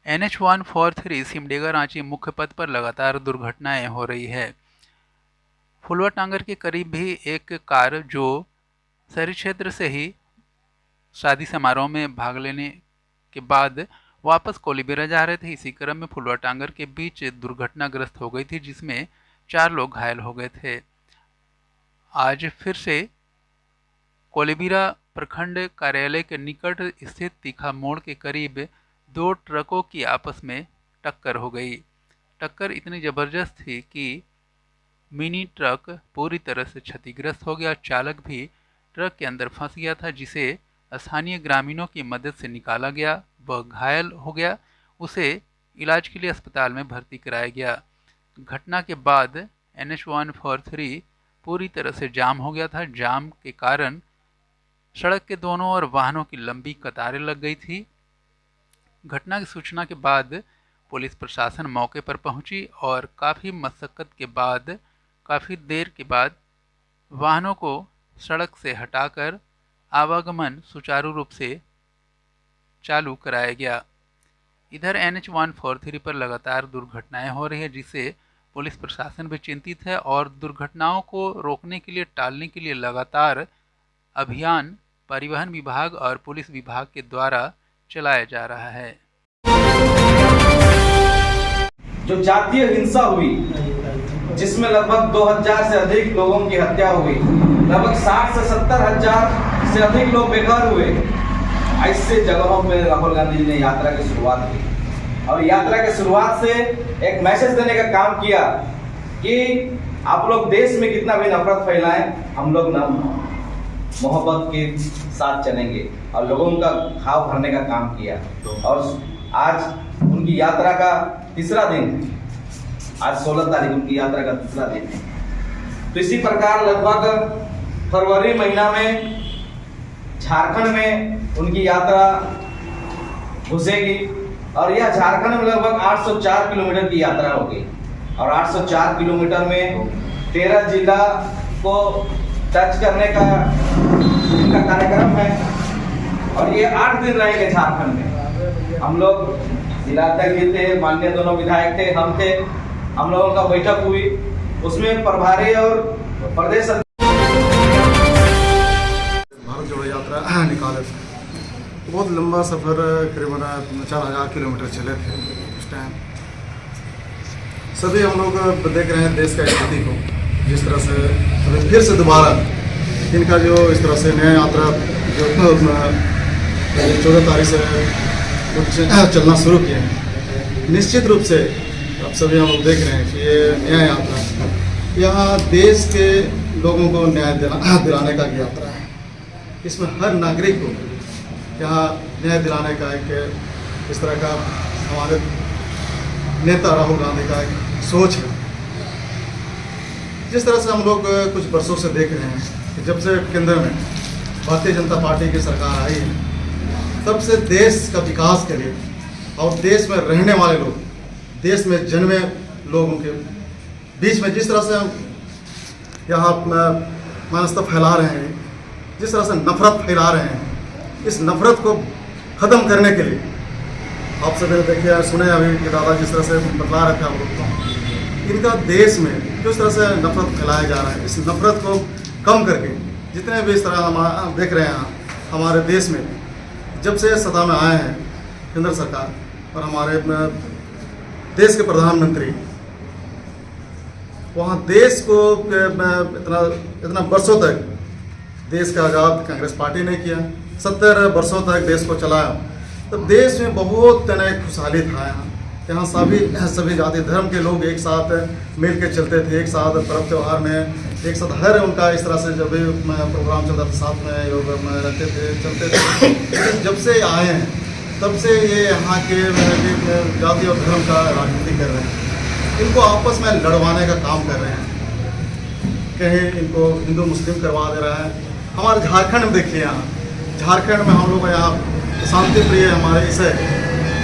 NH143 Simdega Ranchi मुख्य पथ पर लगातार दुर्घटनाएं हो रही है। फुलवा टांगर के करीब भी एक कार जो शहरी क्षेत्र से ही शादी समारोह में भाग लेने के बाद वापस कोलीबेरा जा रहे थे, इसी क्रम में फुलवा टांगर के बीच दुर्घटनाग्रस्त हो गई थी, जिसमें 4 लोग घायल हो गए थे। आज फिर से कोलीबेरा प्रखंड कार्यालय के निकट स्थित तीखा मोड़ के करीब 2 ट्रकों की आपस में टक्कर हो गई। टक्कर इतनी जबरदस्त थी कि मिनी ट्रक पूरी तरह से क्षतिग्रस्त हो गया। चालक भी ट्रक के अंदर फंस गया था, जिसे स्थानीय ग्रामीणों की मदद से निकाला गया। वह घायल हो गया, उसे इलाज के लिए अस्पताल में भर्ती कराया गया। घटना के बाद NH143 पूरी तरह से जाम हो गया था। जाम के कारण सड़क के दोनों ओर वाहनों की लंबी कतारें लग गई थी। घटना की सूचना के बाद पुलिस प्रशासन मौके पर पहुंची और काफ़ी मशक्कत के बाद, काफ़ी देर के बाद वाहनों को सड़क से हटाकर आवागमन सुचारू रूप से चालू कराया गया। इधर NH143 पर लगातार दुर्घटनाएं हो रही है, जिससे पुलिस प्रशासन भी चिंतित है और दुर्घटनाओं को रोकने के लिए, टालने के लिए लगातार अभियान परिवहन विभाग और पुलिस विभाग के द्वारा चलाया जा रहा है। जो जातीय हिंसा हुई, जिसमें लगभग 2000 से अधिक लोगों की हत्या हुई, लगभग 60 से 70 हजार से अधिक लोग बेघर हुए, ऐसे जगहों में राहुल गांधी जी ने यात्रा की शुरुआत की और यात्रा की शुरुआत से एक मैसेज देने का काम किया कि आप लोग देश में कितना भी नफरत फैलाएं, हम लोग ना मोहब्बत के साथ चलेंगे और लोगों का घाव भरने का काम किया। और आज उनकी यात्रा का तीसरा दिन है, आज 16 तारीख उनकी यात्रा का तीसरा दिन है। तो इसी प्रकार लगभग फरवरी महीना में झारखंड में उनकी यात्रा घुसेगी और यह झारखंड में लगभग 804 किलोमीटर की यात्रा होगी और 804 किलोमीटर में 13 जिला को टच करने का इनका कार्यक्रम है और ये 8 दिन रहेंगे झारखंड में। हम लोग जिलाध्यक्ष थे, माननीय दोनों विधायक थे, हम थे, हम लोगों का बैठक हुई, उसमें प्रभारी और प्रदेश भारत जोड़ो यात्रा निकाले थे। बहुत लंबा सफ़र, करीबन 4000 किलोमीटर चले थे उस टाइम। सभी हम लोग देख रहे हैं देश का स्थिति को, जिस तरह से अभी फिर से दोबारा इनका जो इस तरह से नया यात्रा जो 14 तारीख से कुछ चलना शुरू किया है। निश्चित रूप से अब सभी हम लोग देख रहे हैं कि ये नया यात्रा यहाँ देश के लोगों को न्याय दिलाने का यात्रा है। इसमें हर नागरिक को यहाँ न्याय दिलाने का एक इस तरह का हमारे नेता राहुल गांधी का एक सोच है। जिस तरह से हम लोग कुछ वर्षों से देख रहे हैं कि जब से केंद्र में भारतीय जनता पार्टी की सरकार आई है, तब से देश का विकास के लिए और देश में रहने वाले लोग, देश में जन्मे लोगों के बीच में जिस तरह से हम यहाँ मानसता फैला रहे हैं, जिस तरह से नफरत फैला रहे हैं, इस नफरत को ख़त्म करने के लिए आप सभी देखिए, सुने अभी कि दादा जिस तरह से बतला रहे थे हम लोग को, इनका देश में जिस तरह से नफरत फैलाया जा रहा है, इस नफरत को कम करके जितने भी इस तरह हम देख रहे हैं हमारे देश में, जब से सत्ता में आए हैं केंद्र सरकार और हमारे देश के प्रधानमंत्री, वहाँ देश को इतना वर्षों तक देश का आज़ाद कांग्रेस पार्टी ने किया, 70 वर्षों तक देश को चलाया। तो देश में बहुत खुशहाली था। यहाँ सभी जाति धर्म के लोग एक साथ मिल के चलते थे, एक साथ पर्व त्यौहार में एक साथ हर उनका इस तरह से जब भी प्रोग्राम चलता था साथ में योग रहते थे, चलते थे। लेकिन जब से आए हैं तब से ये यहाँ के जाति और धर्म का राजनीति कर रहे हैं, इनको आपस में लड़वाने का काम कर रहे हैं। कहीं इनको हिंदू मुस्लिम करवा दे रहा है। हमारे झारखंड में देखिए, यहाँ झारखंड में हम लोग यहाँ शांति प्रिय हमारे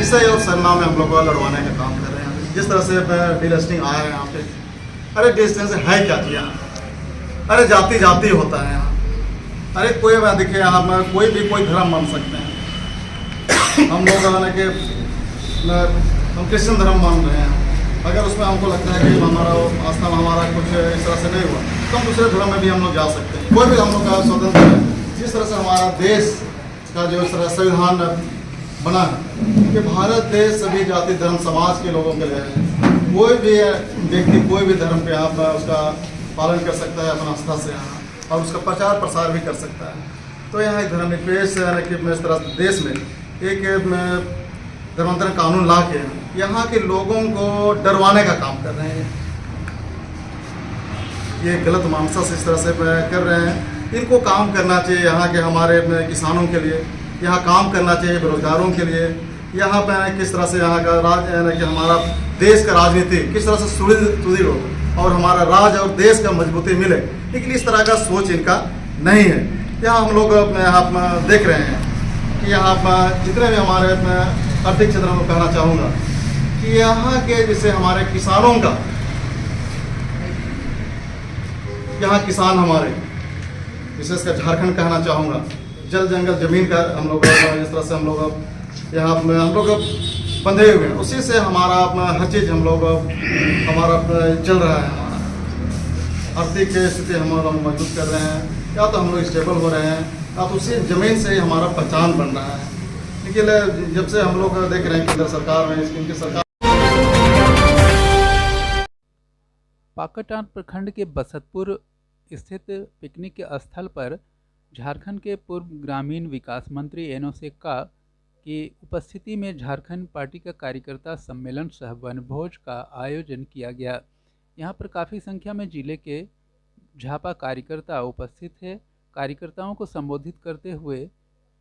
ईसाई और सरना में हम लोग लड़वाने का काम कर रहे हैं। जिस तरह से डिलिस्टिंग आया है यहाँ पे, अरे डिस्टेंस है क्या किया? अरे जाति जाति होता है यहाँ। अरे कोई देखिए यहाँ कोई भी कोई धर्म मान सकते हैं। हम लोग के हम क्रिश्चियन धर्म मान रहे हैं, अगर उसमें हमको लगता है कि हमारा आस्था में हमारा कुछ इस तरह से नहीं हुआ तो हम दूसरे धर्म में भी हम लोग जा सकते हैं। कोई भी हम लोग का स्वतंत्र है। जिस तरह से हमारा देश का जो इस तरह संविधान बना है कि भारत देश सभी जाति धर्म समाज के लोगों के लिए है। कोई भी व्यक्ति कोई भी धर्म पे यहाँ पर उसका पालन कर सकता है अपना आस्था से यहाँ, और उसका प्रचार प्रसार भी कर सकता है। तो यहाँ एक धर्मनिरपेक्ष कि इस तरह देश में एक धर्मांतरण कानून ला के यहाँ के लोगों को डरवाने का काम कर रहे हैं। ये गलत मानसा से इस तरह से कर रहे हैं। इनको काम करना चाहिए यहाँ के हमारे किसानों के लिए, यहाँ काम करना चाहिए बेरोजगारों के लिए। यहाँ पर किस तरह से यहाँ का कि हमारा देश का राजनीति किस तरह से सुदृढ़ हो और हमारा राज्य और देश का मजबूती मिले, लेकिन इस तरह का सोच इनका नहीं है। यहाँ हम लोग यहाँ देख रहे हैं कि यहाँ जितने भी हमारे आर्थिक क्षेत्र में कहना चाहूँगा कि यहाँ के जैसे हमारे किसानों का, यहाँ किसान हमारे विशेषकर झारखंड कहना चाहूँगा, जल जंगल जमीन का हम लोग इस तरह से हम लोग यहाँ हम लोग बंधे हुए हैं। उसी से हमारा हर चीज़ हम लोग हमारा चल रहा है। हमारा आर्थिक स्थिति हम लोग मजबूत कर रहे हैं, या तो हम लोग स्टेबल हो रहे हैं, या तो उसी जमीन से ही हमारा पहचान बन रहा है। लेकिन जब से हम लोग देख रहे हैं केंद्र सरकार में इनकी सरकार पाकटान प्रखंड के बसतपुर स्थित पिकनिक स्थल पर झारखंड के पूर्व ग्रामीण विकास मंत्री एनोस एक्का की उपस्थिति में झारखंड पार्टी का कार्यकर्ता सम्मेलन सह वनभोज का आयोजन किया गया। यहां पर काफ़ी संख्या में जिले के झापा कार्यकर्ता उपस्थित थे। कार्यकर्ताओं को संबोधित करते हुए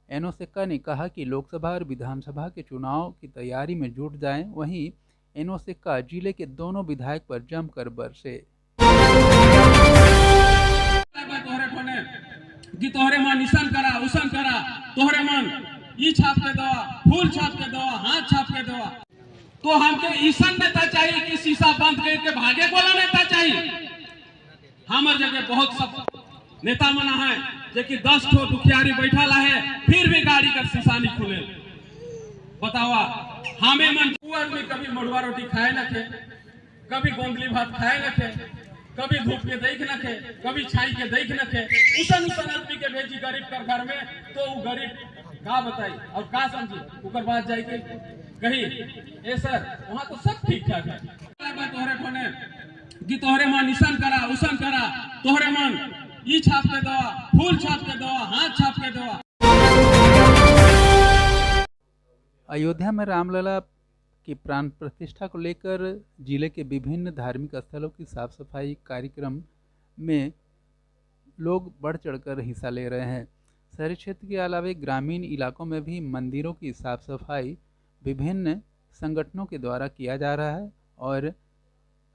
एनोस एक्का ने कहा कि लोकसभा और विधानसभा के चुनाव की तैयारी में जुट जाएं। वहीं एनोस एक्का जिले के दोनों विधायक पर जमकर बरसे। तोहरे मन ईसन करा उसन करा, तोहरे मन ई छाप के दवा, फूल छाप के दवा, हाथ छाप के दवा। तो हमके ईसन नेता चाहिए कि शीशा बंद करके भागे वाला नेता चाहिए। हमार जगह बहुत सब नेता मना है जो कि 10 ठो दुखियारी बैठा है, फिर भी गाड़ी का शीशा नहीं खुले। बतावा हमें मन में कभी मड़ुआ रोटी खाए न थे, कभी गोंदली भात खाए न थे, कभी धूप के देख न थे, कभी छाई के देख न थे। उसन आदमी के भेजी गरीब कर घर में, तो वो गरीब का बताई और का समझी ऊपर बात जाएगी कहीं ए सर वहाँ तो सब ठीक ठाक है। तोहरे कोने कि तोहरे मन ईसन करा उसन करा, तोहरे मन ई छाप के दवा, फूल छाप के दवा, हाथ छाप के दवा। अयोध्या में रामलला की प्राण प्रतिष्ठा को लेकर जिले के विभिन्न धार्मिक स्थलों की साफ सफाई कार्यक्रम में लोग बढ़ चढ़कर हिस्सा ले रहे हैं। शहरी क्षेत्र के अलावा ग्रामीण इलाकों में भी मंदिरों की साफ सफाई विभिन्न संगठनों के द्वारा किया जा रहा है। और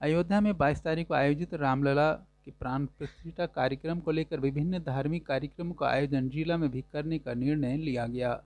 अयोध्या में 22 तारीख को आयोजित रामलला की प्राण प्रतिष्ठा कार्यक्रम को लेकर विभिन्न धार्मिक कार्यक्रमों का आयोजन जिला में भी करने का निर्णय लिया गया।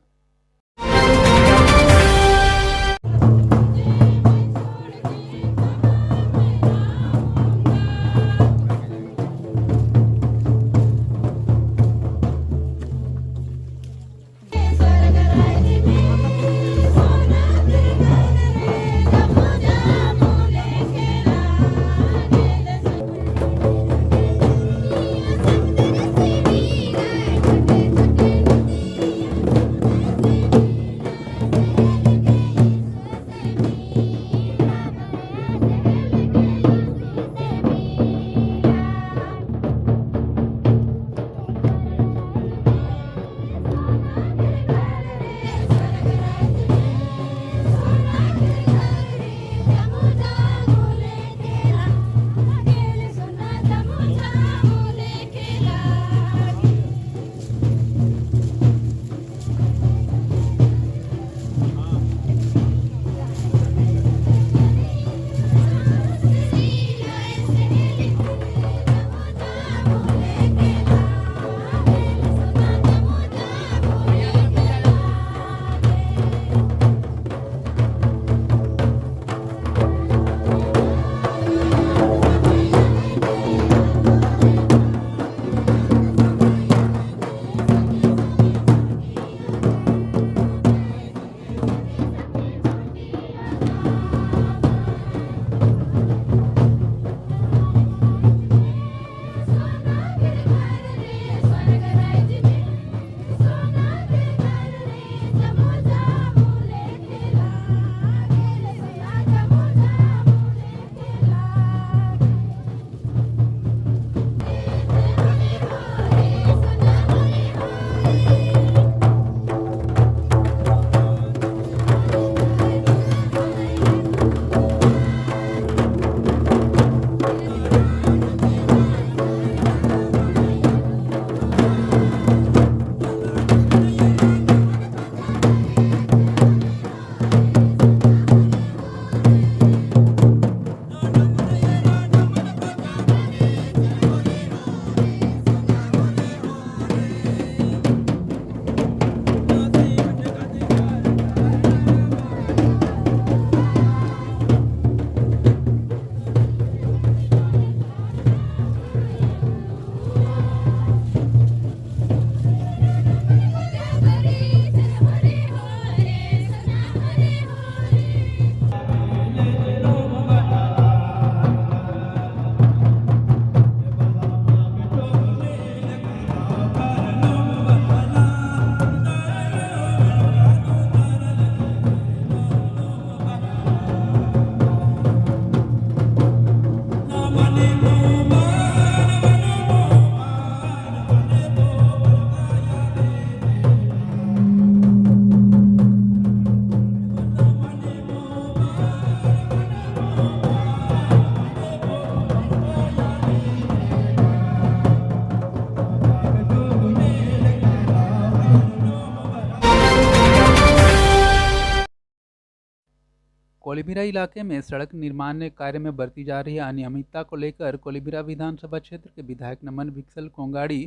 कोलीबिरा इलाके में सड़क निर्माण कार्य में बरती जा रही अनियमितता को लेकर कोलीबिरा विधानसभा क्षेत्र के विधायक नमन विकसल कोंगाड़ी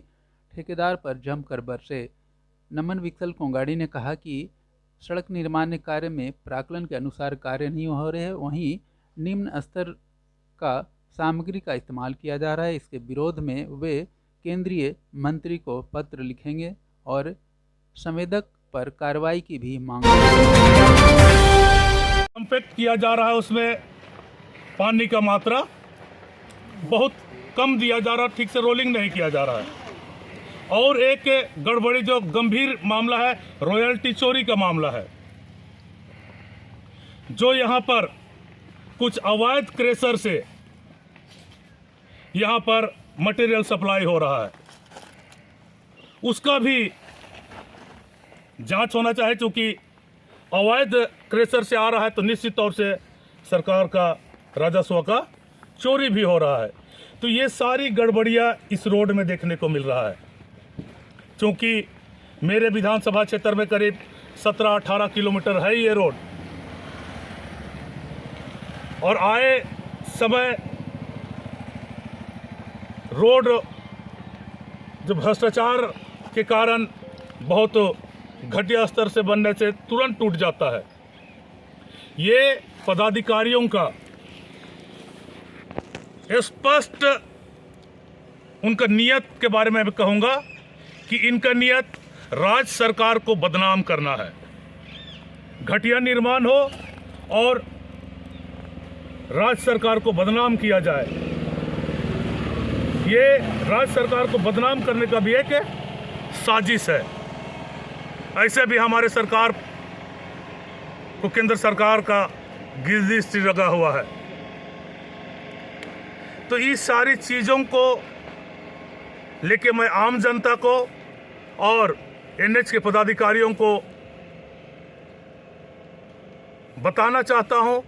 ठेकेदार पर जमकर बरसे। नमन विकसल कोंगाड़ी ने कहा कि सड़क निर्माण कार्य में प्राक्कलन के अनुसार कार्य नहीं हो रहे हैं, वहीं निम्न स्तर का सामग्री का इस्तेमाल किया जा रहा है। इसके विरोध में वे केंद्रीय मंत्री को पत्र लिखेंगे और संवेदक पर कार्रवाई की भी मांग कॉम्पैक्ट किया जा रहा है, उसमें पानी का मात्रा बहुत कम दिया जा रहा है, ठीक से रोलिंग नहीं किया जा रहा है। और एक गड़बड़ी जो गंभीर मामला है, रॉयल्टी चोरी का मामला है, जो यहाँ पर कुछ अवैध क्रेशर से यहाँ पर मटेरियल सप्लाई हो रहा है, उसका भी जांच होना चाहिए। क्योंकि अवैध क्रेशर से आ रहा है तो निश्चित तौर से सरकार का राजस्व का चोरी भी हो रहा है। तो ये सारी गड़बड़ियाँ इस रोड में देखने को मिल रहा है। क्योंकि मेरे विधानसभा क्षेत्र में करीब 17-18 किलोमीटर है ये रोड, और आए समय रोड जो भ्रष्टाचार के कारण बहुत घटिया स्तर से बनने से तुरंत टूट जाता है। ये पदाधिकारियों का स्पष्ट उनका नियत के बारे में कहूँगा कि इनका नियत राज्य सरकार को बदनाम करना है। घटिया निर्माण हो और राज्य सरकार को बदनाम किया जाए, ये राज्य सरकार को बदनाम करने का भी एक साजिश है। ऐसे भी हमारे सरकार को केंद्र सरकार का गिरदृष्टि लगा हुआ है। तो इस सारी चीज़ों को लेके मैं आम जनता को और एनएच के पदाधिकारियों को बताना चाहता हूं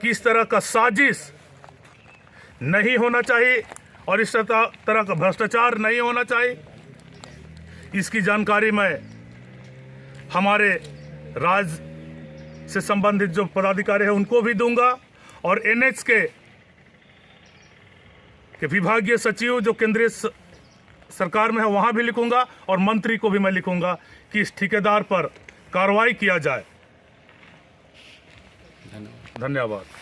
कि इस तरह का साजिश नहीं होना चाहिए और इस तरह का भ्रष्टाचार नहीं होना चाहिए। इसकी जानकारी मैं हमारे राज्य से संबंधित जो पदाधिकारी हैं उनको भी दूंगा, और एनएच के विभागीय सचिव जो केंद्रीय सरकार में है वहाँ भी लिखूंगा, और मंत्री को भी मैं लिखूंगा कि इस ठेकेदार पर कार्रवाई किया जाए। धन्यवाद।